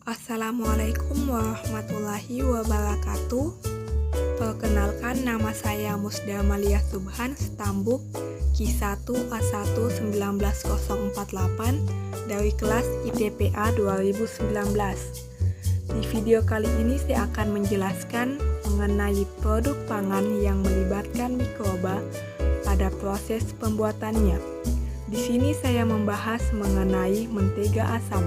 Assalamualaikum warahmatullahi wabarakatuh. Perkenalkan, nama saya Musda Malia Subhan Stambuk Q1A1-19048 dari kelas ITPA 2019. Di video kali ini saya akan menjelaskan mengenai produk pangan yang melibatkan mikroba pada proses pembuatannya. Di sini saya membahas mengenai mentega asam.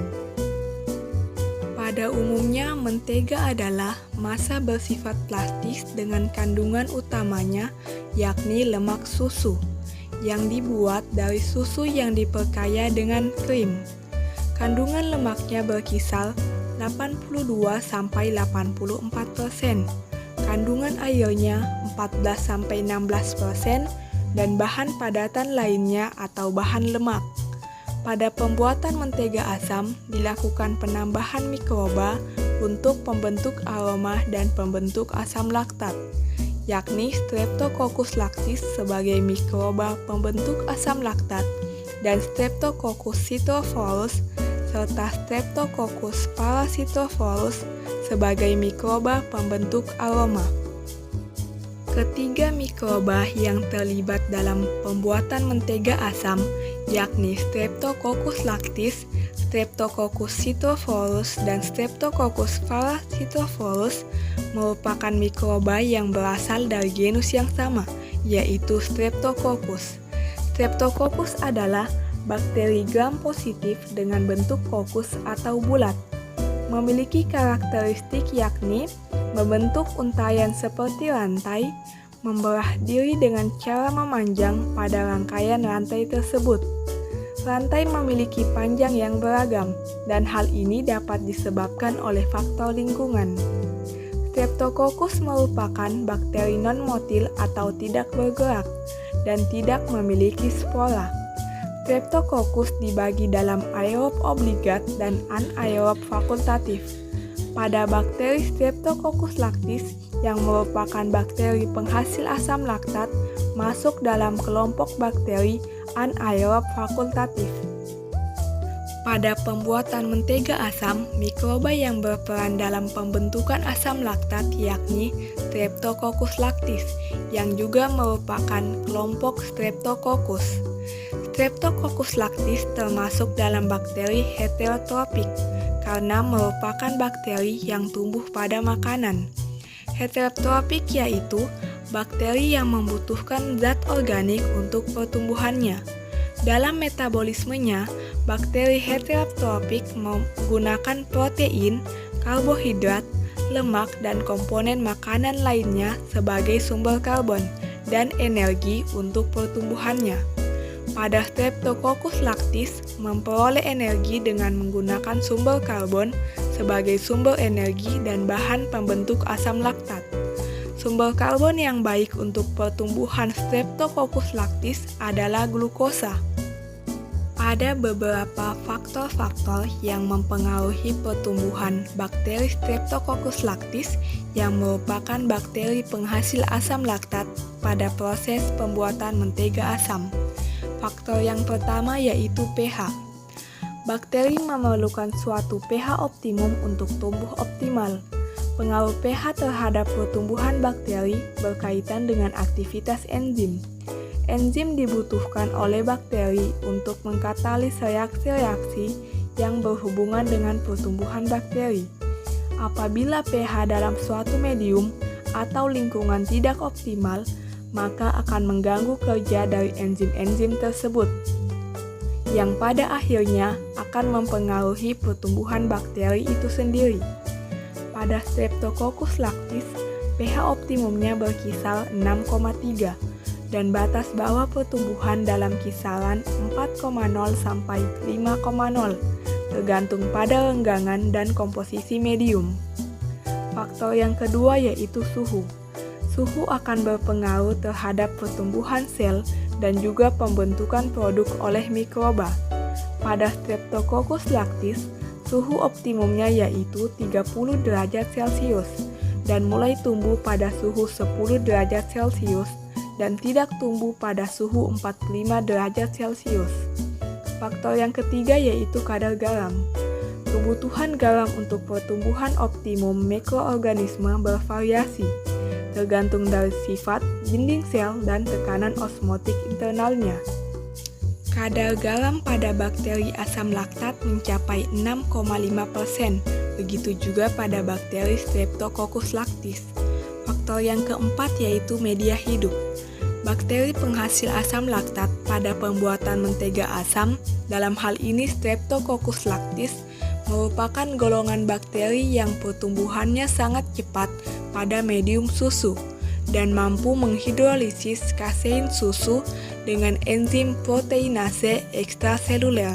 Pada umumnya, mentega adalah massa bersifat plastis dengan kandungan utamanya yakni lemak susu yang dibuat dari susu yang diperkaya dengan krim. Kandungan lemaknya berkisar 82-84%, kandungan airnya 14-16%, dan bahan padatan lainnya atau bahan lemak. Pada pembuatan mentega asam, dilakukan penambahan mikroba untuk pembentuk aroma dan pembentuk asam laktat, yakni Streptococcus lactis sebagai mikroba pembentuk asam laktat dan Streptococcus citrophorus serta Streptococcus parasitophorus sebagai mikroba pembentuk aroma. Ketiga mikroba yang terlibat dalam pembuatan mentega asam yakni Streptococcus lactis, Streptococcus citrophorus, dan Streptococcus parasitophorus merupakan mikroba yang berasal dari genus yang sama, yaitu Streptococcus. Streptococcus adalah bakteri gram positif dengan bentuk kokus atau bulat. Memiliki karakteristik yakni membentuk untayan seperti rantai, membelah diri dengan cara memanjang pada rangkaian rantai tersebut. Rantai memiliki panjang yang beragam, dan hal ini dapat disebabkan oleh faktor lingkungan. Streptococcus merupakan bakteri non-motil atau tidak bergerak, dan tidak memiliki spora. Streptococcus dibagi dalam aerob obligat dan anaerob fakultatif. Pada bakteri Streptococcus lactis yang merupakan bakteri penghasil asam laktat masuk dalam kelompok bakteri anaerob fakultatif. Pada pembuatan mentega asam, mikroba yang berperan dalam pembentukan asam laktat yakni Streptococcus lactis yang juga merupakan kelompok Streptococcus. Streptococcus lactis termasuk dalam bakteri heterotropik karena merupakan bakteri yang tumbuh pada makanan. Heterotropik yaitu bakteri yang membutuhkan zat organik untuk pertumbuhannya. Dalam metabolismenya, bakteri heterotropik menggunakan protein, karbohidrat, lemak, dan komponen makanan lainnya sebagai sumber karbon dan energi untuk pertumbuhannya. Pada Streptococcus lactis memperoleh energi dengan menggunakan sumber karbon sebagai sumber energi dan bahan pembentuk asam laktat. Sumber karbon yang baik untuk pertumbuhan Streptococcus lactis adalah glukosa. Ada beberapa faktor-faktor yang mempengaruhi pertumbuhan bakteri Streptococcus lactis yang merupakan bakteri penghasil asam laktat pada proses pembuatan mentega asam. Faktor yang pertama yaitu pH. Bakteri memerlukan suatu pH optimum untuk tumbuh optimal. Pengaruh pH terhadap pertumbuhan bakteri berkaitan dengan aktivitas enzim. Enzim dibutuhkan oleh bakteri untuk mengkatalis reaksi-reaksi yang berhubungan dengan pertumbuhan bakteri. Apabila pH dalam suatu medium atau lingkungan tidak optimal, maka akan mengganggu kerja dari enzim-enzim tersebut, yang pada akhirnya akan mempengaruhi pertumbuhan bakteri itu sendiri. Pada Streptococcus lactis, pH optimumnya berkisar 6,3 dan batas bawah pertumbuhan dalam kisaran 4,0 sampai 5,0, tergantung pada renggangan dan komposisi medium. Faktor yang kedua yaitu suhu. Suhu akan berpengaruh terhadap pertumbuhan sel dan juga pembentukan produk oleh mikroba. Pada Streptococcus lactis, suhu optimumnya yaitu 30 derajat Celcius dan mulai tumbuh pada suhu 10 derajat Celcius dan tidak tumbuh pada suhu 45 derajat Celcius. Faktor yang ketiga yaitu kadar garam. Kebutuhan garam untuk pertumbuhan optimum mikroorganisme bervariasi, tergantung dari sifat, dinding sel, dan tekanan osmotik internalnya. Kadar garam pada bakteri asam laktat mencapai 6,5%, begitu juga pada bakteri Streptococcus lactis. Faktor yang keempat yaitu media hidup. Bakteri penghasil asam laktat pada pembuatan mentega asam, dalam hal ini Streptococcus lactis, merupakan golongan bakteri yang pertumbuhannya sangat cepat pada medium susu dan mampu menghidrolisis kasein susu dengan enzim proteinase ekstraseluler.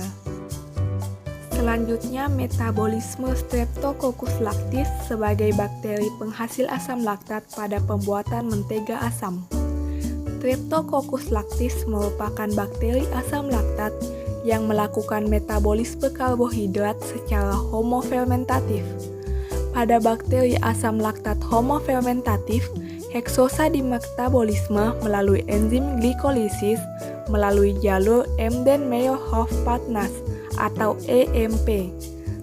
Selanjutnya, metabolisme Streptococcus lactis sebagai bakteri penghasil asam laktat pada pembuatan mentega asam. Streptococcus lactis merupakan bakteri asam laktat yang melakukan metabolisme karbohidrat secara homofermentatif. Pada bakteri asam laktat homofermentatif, heksosa dimetabolisme melalui enzim glikolisis melalui jalur Embden-Meyerhof-Partners atau EMP.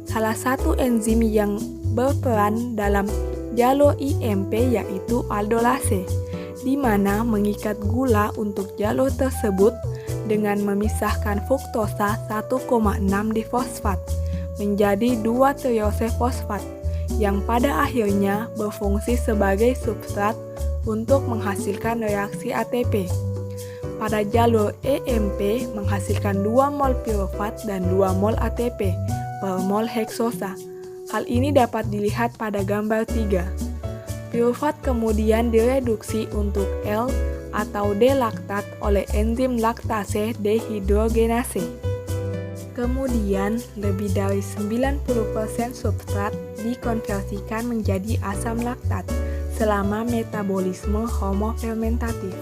Salah satu enzim yang berperan dalam jalur IMP yaitu aldolase, di mana mengikat gula untuk jalur tersebut dengan memisahkan fruktosa 1,6 difosfat menjadi 2-triose fosfat yang pada akhirnya berfungsi sebagai substrat untuk menghasilkan reaksi ATP. Pada jalur EMP menghasilkan 2 mol pirufat dan 2 mol ATP per mol heksosa. Hal ini dapat dilihat pada gambar 3. Pirufat kemudian direduksi untuk L atau D-laktat oleh enzim laktase dehidrogenase. Kemudian, lebih dari 90% substrat dikonversikan menjadi asam laktat selama metabolisme homofermentatif.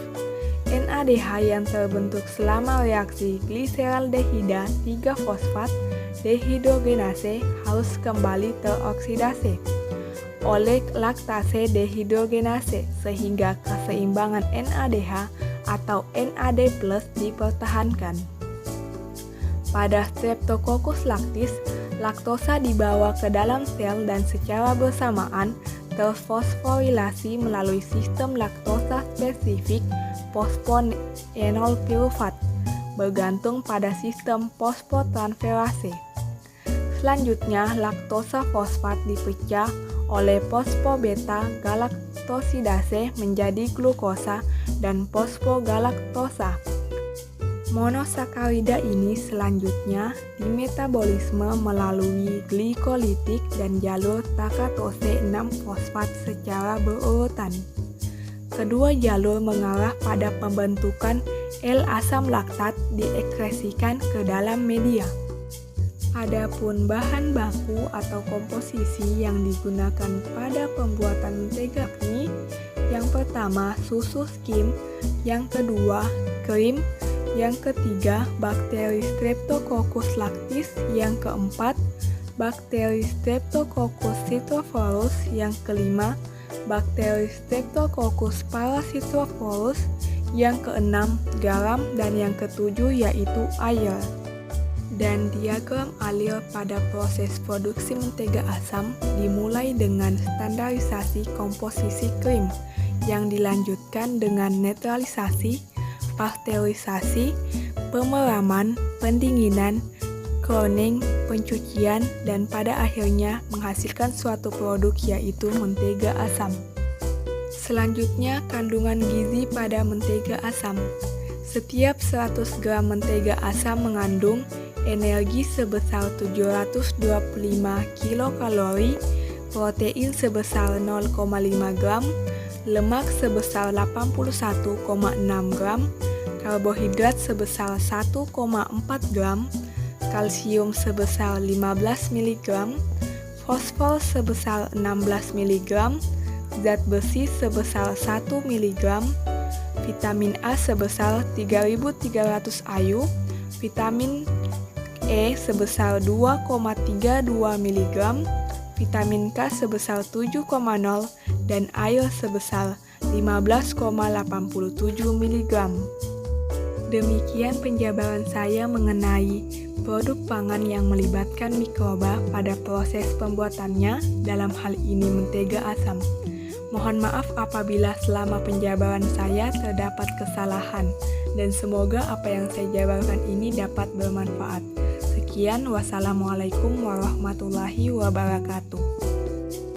NADH yang terbentuk selama reaksi gliseraldehida 3-fosfat dehidrogenase harus kembali teroksidasi oleh laktase dehidrogenase sehingga keseimbangan NADH atau NAD+ dipertahankan. Pada Streptococcus lactis, laktosa dibawa ke dalam sel dan secara bersamaan terfosforilasi melalui sistem laktosa spesifik fosfonenol pirufat bergantung pada sistem fosfotransferase. Selanjutnya, laktosa fosfat dipecah oleh fosfobeta galaktosidase menjadi glukosa dan fosfogalaktosa. Monosakarida ini selanjutnya dimetabolisme melalui glikolitik dan jalur takatose 6-fosfat secara berurutan. Kedua jalur mengarah pada pembentukan L-asam laktat diekskresikan ke dalam media. Adapun bahan baku atau komposisi yang digunakan pada pembuatan mentega ini, yang pertama susu skim, yang kedua krim, yang ketiga bakteri Streptococcus lactis, yang keempat bakteri Streptococcus citrophorus, yang kelima bakteri Streptococcus parasitophorus, yang keenam garam, dan yang ketujuh yaitu air. Dan diagram alur pada proses produksi mentega asam dimulai dengan standarisasi komposisi krim yang dilanjutkan dengan netralisasi, pasteurisasi, pemeraman, pendinginan, cloning, pencucian, dan pada akhirnya menghasilkan suatu produk yaitu mentega asam. Selanjutnya, kandungan gizi pada mentega asam. Setiap 100 gram mentega asam mengandung energi sebesar 725 kilokalori, protein sebesar 0,5 gram, lemak sebesar 81,6 gram, karbohidrat sebesar 1,4 gram, kalsium sebesar 15 mg, fosfor sebesar 16 mg, zat besi sebesar 1 mg, vitamin A sebesar 3300 IU, vitamin E sebesar 2,32 mg, vitamin K sebesar 7,0 dan air sebesar 15,87 mg. Demikian penjabaran saya mengenai produk pangan yang melibatkan mikroba pada proses pembuatannya, dalam hal ini mentega asam. Mohon maaf apabila selama penjabaran saya terdapat kesalahan, dan semoga apa yang saya jabarkan ini dapat bermanfaat. Sekian, wassalamualaikum warahmatullahi wabarakatuh.